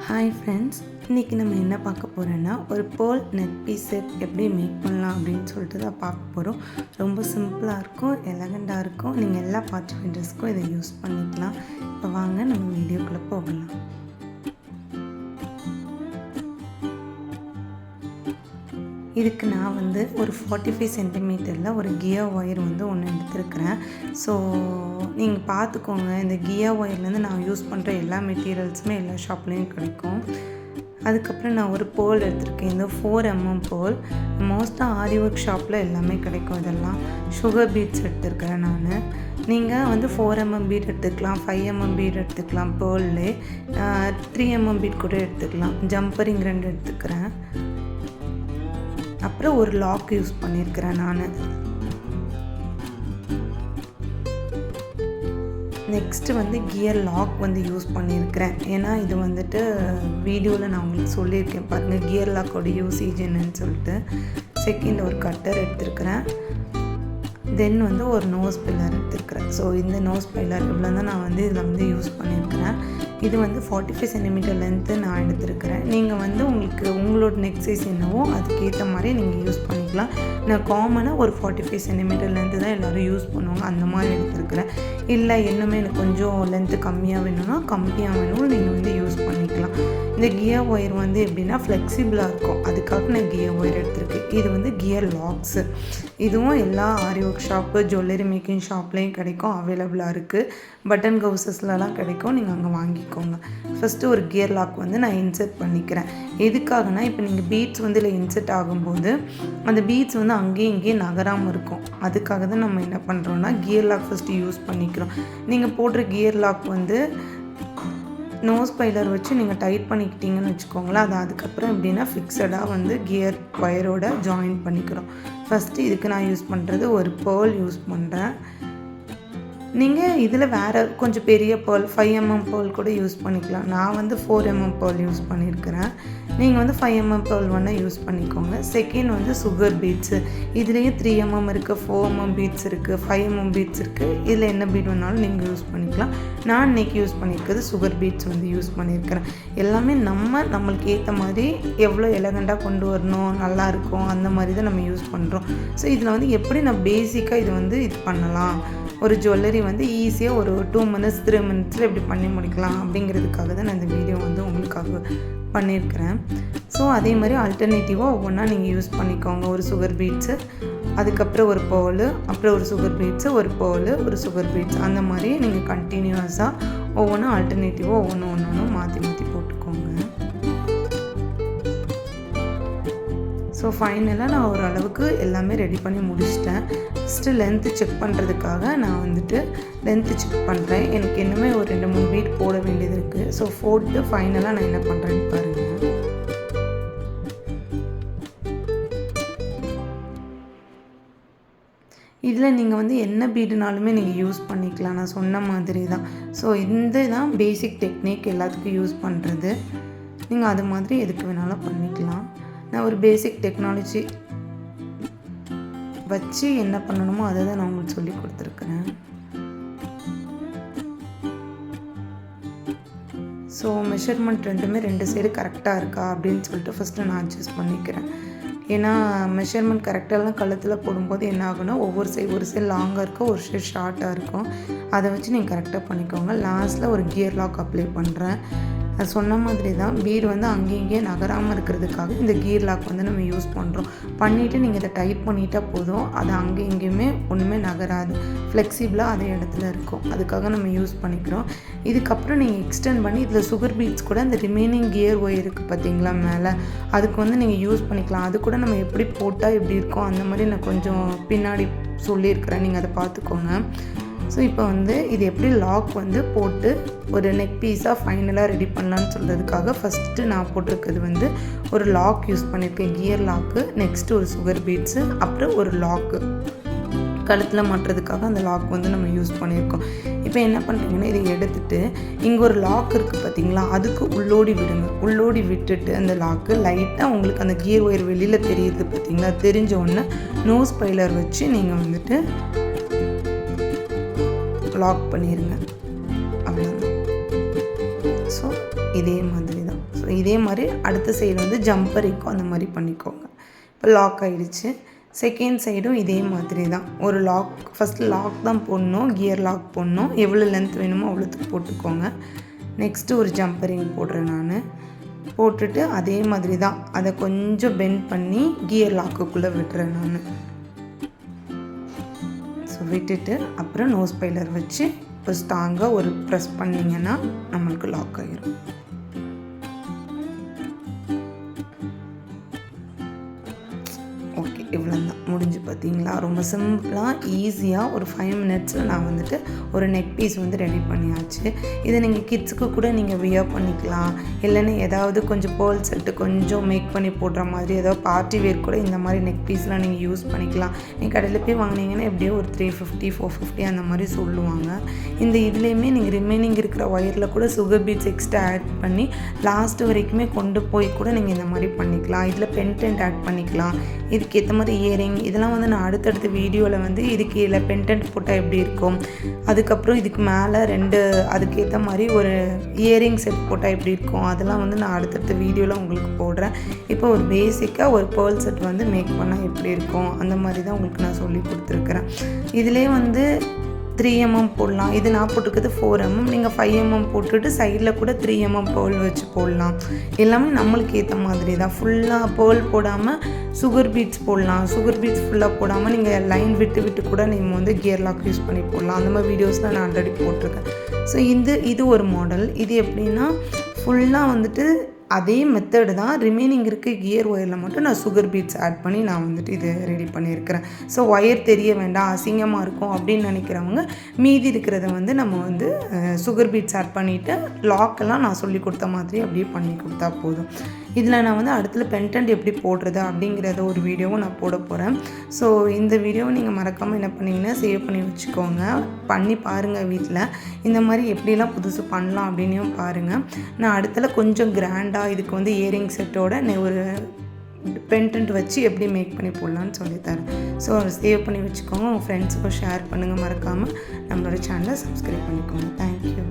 Hi friends, இன்றைக்கி நம்ம என்ன பார்க்க போகிறோன்னா ஒரு பேர்ல் நெக் பீஸ் செட் எப்படி மேக் பண்ணலாம் அப்படின்னு சொல்லிட்டு தான் பார்க்க போகிறோம். ரொம்ப சிம்பிளாக இருக்கும், எலகண்டாக இருக்கும். நீங்கள் எல்லா பார்ட்டி வெண்டர்ஸ்க்கும் இதை யூஸ் பண்ணிக்கலாம். இப்போ வாங்க நம்ம வீடியோக்குள்ளே போகலாம். இதுக்கு நான் ஒரு 45 சென்டிமீட்டரில் ஒரு கியர் ஒயர் ஒன்று எடுத்துருக்கிறேன். ஸோ நீங்கள் பார்த்துக்கோங்க, இந்த கியர் ஒயர்லேருந்து நான் யூஸ் பண்ணுற எல்லா மெட்டீரியல்ஸுமே எல்லா ஷாப்லேயும் கிடைக்கும். அதுக்கப்புறம் நான் ஒரு பேர்ல் எடுத்திருக்கேன். இந்த 4mm பேர்ல் மோஸ்ட்டாக ஆரி ஒர்க் ஷாப்பில் எல்லாமே கிடைக்கும். இதெல்லாம் சுகர் பீட்ஸ் எடுத்துருக்கிறேன் நான். நீங்கள் 4mm பீட் எடுத்துக்கலாம், 5mm பீட் எடுத்துக்கலாம், பேர்ல்லே 3mm பீட் கூட எடுத்துக்கலாம். ஜம்பரிங் 2 எடுத்துக்கிறேன். அப்புறம் ஒரு லாக் யூஸ் பண்ணியிருக்கிறேன் நான். நெக்ஸ்ட்டு கியர் லாக் யூஸ் பண்ணியிருக்கிறேன். ஏன்னா இது வீடியோவில் நான் உங்களுக்கு சொல்லியிருக்கேன் பாருங்கள், கியர் லாக்கோட யூசேஜ் என்னன்னு சொல்லிட்டு. செகண்ட் ஒரு கட்டர் எடுத்துருக்கிறேன். தென் ஒரு நோஸ் பில்லர் எடுத்துருக்கிறேன். ஸோ இந்த நோஸ் பில்லர் இவ்வளோ தான் நான் இதில் யூஸ் பண்ணியிருக்கிறேன். இது 45 சென்டிமீட்டர் லென்த்து நான் எடுத்துருக்கிறேன். நீங்கள் உங்களுக்கு உங்களோட நெக் சைஸ் என்னவோ அதுக்கேற்ற மாதிரி நீங்கள் யூஸ் பண்ணிக்கலாம். நான் காமனாக ஒரு 45 சென்டிமீட்டர் லென்த்து தான் எல்லோரும் யூஸ் பண்ணுவாங்க, அந்த மாதிரி எடுத்துருக்கிறேன். இல்லை இன்னுமே எனக்கு கொஞ்சம் லென்த்து கம்மியாக வேணும்னா கம்மியாக வேணும் நீங்கள் யூஸ் பண்ணிக்கலாம். இந்த கியர் ஒயர் எப்படின்னா ஃப்ளெக்சிபிளாக இருக்கும், அதுக்காக நான் கியர் ஒயர் எடுத்திருக்கேன். இது கியர் லாக்ஸு. இதுவும் எல்லா ஆரி ஒர்க் ஷாப்பு, ஜுவல்லரி மேக்கிங் ஷாப்லேயும் கிடைக்கும், அவைலபிளாக இருக்குது. பட்டன் கவுசஸ்லலாம் கிடைக்கும், நீங்கள் அங்கே வாங்கிக்கோங்க. ஃபஸ்ட்டு ஒரு கியர் லாக் நான் இன்சர்ட் பண்ணிக்கிறேன். எதுக்காகனா, இப்போ நீங்கள் பீட்ஸ் இதில் இன்சர்ட் ஆகும்போது அந்த பீட்ஸ் அங்கேயும் இங்கேயும் நகராமல் இருக்கும். அதுக்காக தான் நம்ம என்ன பண்ணுறோன்னா கியர் லாக் ஃபஸ்ட்டு யூஸ் பண்ணிக்கிறோம். நீங்கள் போடுற கியர் லாக் நோஸ் பைலர் வச்சு நீங்கள் டைட் பண்ணிக்கிட்டீங்கன்னு வச்சுக்கோங்களேன். அது அதுக்கப்புறம் எப்படின்னா ஃபிக்ஸடாக கியர் ஒயரோட ஜாயின் பண்ணிக்கிறோம். ஃபஸ்ட்டு இதுக்கு நான் யூஸ் பண்ணுறது ஒரு பேர்ல் யூஸ் பண்ணுறேன். நீங்கள் இதில் வேறு கொஞ்சம் பெரிய பேர்ல் 5mm பேர்ல் கூட யூஸ் பண்ணிக்கலாம். நான் 4mm பேர்ல் யூஸ் பண்ணியிருக்கிறேன். நீங்கள் 5mm பேர்ல் வேணால் யூஸ் பண்ணிக்கோங்க. Second sugar beads. இதுலேயும் 3mm இருக்குது, 4mm பீட்ஸ் இருக்குது, 5mm பீட்ஸ் இருக்குது. இதில் என்ன பீட் வேணாலும் நீங்கள் யூஸ் பண்ணிக்கலாம். நான் இன்றைக்கி யூஸ் பண்ணியிருக்கிறது சுகர் பீட்ஸ் யூஸ் பண்ணியிருக்கிறேன். எல்லாமே நம்மளுக்கு ஏற்ற மாதிரி எவ்வளோ எலகண்டாக கொண்டு வரணும், நல்லாயிருக்கும், அந்த மாதிரி தான் நம்ம யூஸ் பண்ணுறோம். ஸோ இதில் எப்படி நான் பேசிக்காக இது பண்ணலாம், ஒரு ஜுவல்லரி ஈஸியாக ஒரு 2 minutes 3 minutesல எப்படி பண்ணி முடிக்கலாம் அப்படிங்கிறதுக்காக தான் நான் இந்த வீடியோ உங்களுக்காக பண்ணியிருக்கிறேன். ஸோ அதே மாதிரி ஆல்டர்னேட்டிவாக ஒவ்வொன்றா நீங்கள் யூஸ் பண்ணிக்கோங்க. ஒரு சுகர் பீட்ஸு, அதுக்கப்புறம் ஒரு பேர்லு, அப்புறம் ஒரு சுகர் பீட்ஸு, ஒரு பேர்லு, ஒரு சுகர் பீட்ஸ், அந்த மாதிரி நீங்கள் கண்டினியூஸாக ஒவ்வொன்றும் ஆல்டர்னேட்டிவாக ஒன்று மாற்றி போட்டுக்கோங்க. ஸோ ஃபைனலாக நான் ஓரளவுக்கு எல்லாமே ரெடி பண்ணி முடிச்சிட்டேன். ஃபஸ்ட்டு லென்த்து செக் பண்ணுறதுக்காக நான் லென்த்து செக் பண்ணுறேன். எனக்கு இன்னுமே ஒரு 2-3 பீட் போட வேண்டியது இருக்குது. ஸோ போட்டு ஃபைனலாக நான் என்ன பண்ணுறேன்னு பாருங்கள். இதில் நீங்கள் என்ன பீடுனாலுமே நீங்கள் யூஸ் பண்ணிக்கலாம், நான் சொன்ன மாதிரி தான். ஸோ இந்த தான் பேசிக் டெக்னிக், எல்லாத்துக்கும் யூஸ் பண்ணுறது. நீங்கள் அது மாதிரி எதுக்கு வேணாலும் பண்ணிக்கலாம். நான் ஒரு பேசிக் டெக்னாலஜி வச்சு என்ன பண்ணணுமோ அதை தான் நான் உங்களுக்கு சொல்லி கொடுத்துருக்குறேன். ஸோ மெஷர்மெண்ட் ரெண்டுமே 2 சைடு கரெக்டாக இருக்கா அப்படின்னு சொல்லிட்டு ஃபஸ்ட்டு நான் அட்ஜஸ்ட் பண்ணிக்கிறேன். ஏன்னா மெஷர்மெண்ட் கரெக்டாலாம் கழுத்தில் போடும்போது என்ன ஆகுனா ஒரு சைடு லாங்காக இருக்கும், ஒரு சைடு ஷார்ட்டாக இருக்கும். அதை வச்சு நீங்கள் கரெக்டாக பண்ணிக்கோங்க. லாஸ்ட்டில் ஒரு கியர் லாக் அப்ளை பண்ணுறேன். அது சொன்ன மாதிரி தான் பீடு அங்கேயும் இங்கேயும் நகராமல் இருக்கிறதுக்காக இந்த கியர் லாக் நம்ம யூஸ் பண்ணுறோம். பண்ணிவிட்டு நீங்கள் இதை டைட் பண்ணிட்டால் போதும், அது அங்கேயும் இங்கேயுமே ஒன்றுமே நகராது, ஃப்ளெக்சிபிளாக அதே இடத்துல இருக்கும். அதுக்காக நம்ம யூஸ் பண்ணிக்கிறோம். இதுக்கப்புறம் நீங்கள் எக்ஸ்டெண்ட் பண்ணி இதில் சுகர் பீட்ஸ் கூட இந்த ரிமைனிங் கியர் ஒயர் இருக்குது பார்த்தீங்களா மேலே, அதுக்கு நீங்கள் யூஸ் பண்ணிக்கலாம். அது கூட நம்ம எப்படி போட்டால் எப்படி இருக்கும் அந்த மாதிரி நான் கொஞ்சம் பின்னாடி சொல்லியிருக்கிறேன், நீங்கள் அதை பார்த்துக்கோங்க. ஸோ இப்போ இது எப்படி லாக் போட்டு ஒரு நெக் பீஸாக ஃபைனலாக ரெடி பண்ணலான்னு சொல்கிறதுக்காக ஃபஸ்ட்டு நான் போட்டிருக்கிறது ஒரு லாக் யூஸ் பண்ணியிருக்கேன், கியர் லாக்கு. நெக்ஸ்ட்டு ஒரு சுகர் பீட்ஸு, அப்புறம் ஒரு லாக்கு கழுத்தில் மாட்டுறதுக்காக அந்த லாக் நம்ம யூஸ் பண்ணியிருக்கோம். இப்போ என்ன பண்ணுறீங்கன்னா, இதை எடுத்துகிட்டு இங்கே ஒரு லாக் இருக்குது பார்த்தீங்களா, அதுக்கு உள்ளோடி விடுங்க. உள்ளோடி விட்டுட்டு அந்த லாக்கு லைட்டாக உங்களுக்கு அந்த கியர் ஒயர் வெளியில் தெரியுது பார்த்தீங்களா, தெரிஞ்ச உடனே நோஸ் பைலர் வச்சு நீங்கள் லாக் பண்ணிடுங்க. அவ்வளோதான். ஸோ இதே மாதிரி தான். ஸோ இதே மாதிரி அடுத்த சைடு வந்து ஜம்பர் இருக்கும், அந்த மாதிரி பண்ணிக்கோங்க. இப்போ லாக் ஆகிடுச்சு. செகண்ட் சைடும் இதே மாதிரி தான். ஒரு லாக் ஃபஸ்ட்டு லாக் தான் போடணும், கியர் லாக் போடணும். எவ்வளோ லென்த் வேணுமோ அவ்வளோத்துக்கு போட்டுக்கோங்க. நெக்ஸ்ட்டு ஒரு ஜம்பரிங் போடுறேன் நான். போட்டுட்டு அதே மாதிரி தான் அதை கொஞ்சம் பெண்ட் பண்ணி கியர் லாக்குக்குள்ளே விட்டுறேன் நான். ஸோ விட்டுட்டு அப்புறம் நோஸ் பைலர் வச்சு இப்போ ஸ்ட்ராங்காக ஒரு ப்ரெஸ் பண்ணிங்கன்னா நம்மளுக்கு லாக் ஆகிரும். ஓகே, இவ்வளோ தான் முடிஞ்சு. பார்த்தீங்களா, ரொம்ப சிம்பிளாக ஈஸியாக ஒரு 5 மினிட்ஸில் நான் வந்துட்டு ஒரு நெக் பீஸ் வந்து ரெடி பண்ணியாச்சு. இதை நீங்கள் கிட்ஸுக்கு கூட நீங்கள் வியர் பண்ணிக்கலாம். இல்லைன்னா ஏதாவது கொஞ்சம் பேர்ல் செட்டு கொஞ்சம் மேக் பண்ணி போடுற மாதிரி ஏதாவது பார்ட்டி வேர் கூட இந்த மாதிரி நெக் பீஸ்லாம் நீங்கள் யூஸ் பண்ணிக்கலாம். நீங்கள் கடையில் போய் வாங்கினீங்கன்னா எப்படியோ ஒரு 350 450 அந்த மாதிரி சொல்லுவாங்க. இந்த இதுலேயுமே நீங்கள் ரிமைனிங் இருக்கிற ஒயரில் கூட சுகர் பீட்ஸ் எக்ஸ்ட்ரா ஆட் பண்ணி லாஸ்ட்டு வரைக்குமே கொண்டு போய் கூட நீங்கள் இந்த மாதிரி பண்ணிக்கலாம். இதில் பென்டென்ட் ஆட் பண்ணிக்கலாம். இதுக்கேற்ற மாதிரி இயரிங் இதெல்லாம் வந்து நான் அடுத்தடுத்த வீடியோவில் வந்து இதுக்கு இல்லை பென்டென்ட் போட்டால் எப்படி இருக்கும், அதுக்கப்புறம் இதுக்கு மேலே 2 அதுக்கேற்ற மாதிரி ஒரு இயரிங் செட் போட்டால் எப்படி இருக்கும், அதெல்லாம் வந்து நான் அடுத்தடுத்த வீடியோவில் உங்களுக்கு போடுறேன். இப்போ ஒரு பேசிக்காக ஒரு பேர்ல் செட் வந்து மேக் பண்ணால் எப்படி இருக்கும் அந்த மாதிரி தான் உங்களுக்கு நான் சொல்லி கொடுத்துருக்குறேன். இதிலே வந்து 3mm போடலாம். இது நான் போட்டுக்கிறது 4mm. நீங்கள் 5mm போட்டுட்டு சைடில் கூட 3mm பேர்ல் வச்சு போடலாம். எல்லாமே நம்மளுக்கு ஏற்ற மாதிரி தான். ஃபுல்லாக பேர்ல் போடாமல் சுகர் பீட்ஸ் போடலாம். சுகர் பீட்ஸ் ஃபுல்லாக போடாமல் நீங்கள் லைன் விட்டு விட்டு கூட நீங்கள் வந்து கியர் லாக் யூஸ் பண்ணி போடலாம். அந்த மாதிரி வீடியோஸ்லாம் நான் ஆல்ரெடி போட்டிருக்கேன். ஸோ இது ஒரு மாடல். இது எப்படின்னா ஃபுல்லாக வந்துட்டு அதே மெத்தடு தான். ரிமைனிங் இருக்க கியர் ஒயரில் மட்டும் நான் சுகர் பீட்ஸ் ஆட் பண்ணி நான் வந்துட்டு இது ரெடி பண்ணியிருக்கிறேன். ஸோ ஒயர் தெரிய வேண்டாம், அசிங்கமாக இருக்கும் அப்படின்னு நினைக்கிறவங்க மீதி இருக்கிறத வந்து நம்ம வந்து சுகர் பீட்ஸ் ஆட் பண்ணிவிட்டு லாக்கெல்லாம் நான் சொல்லி கொடுத்த மாதிரி அப்படியே பண்ணி கொடுத்தா போதும். இதில் நான் வந்து அடுத்துல பென்டென்ட் எப்படி போடுறது அப்படிங்கிறத ஒரு வீடியோவும் நான் போட போகிறேன். ஸோ இந்த வீடியோவை நீங்கள் மறக்காமல் என்ன பண்ணிங்கன்னா சேவ் பண்ணி வச்சுக்கோங்க. பண்ணி பாருங்கள் வீட்டில். இந்த மாதிரி எப்படிலாம் புதுசு பண்ணலாம் அப்படின்னும் பாருங்கள். நான் அடுத்துல கொஞ்சம் கிராண்டாக இதுக்கு வந்து இயரிங் செட்டோட ஒரு பென்டென்ட் வச்சு எப்படி மேக் பண்ணி போடலான்னு சொல்லித்தரேன். ஸோ அதை சேவ் பண்ணி வச்சுக்கோங்க. உங்கள் ஃப்ரெண்ட்ஸுக்கும் ஷேர் பண்ணுங்கள். மறக்காமல் நம்மளோட சேனலை சப்ஸ்கிரைப் பண்ணிக்கோங்க. தேங்க்யூ.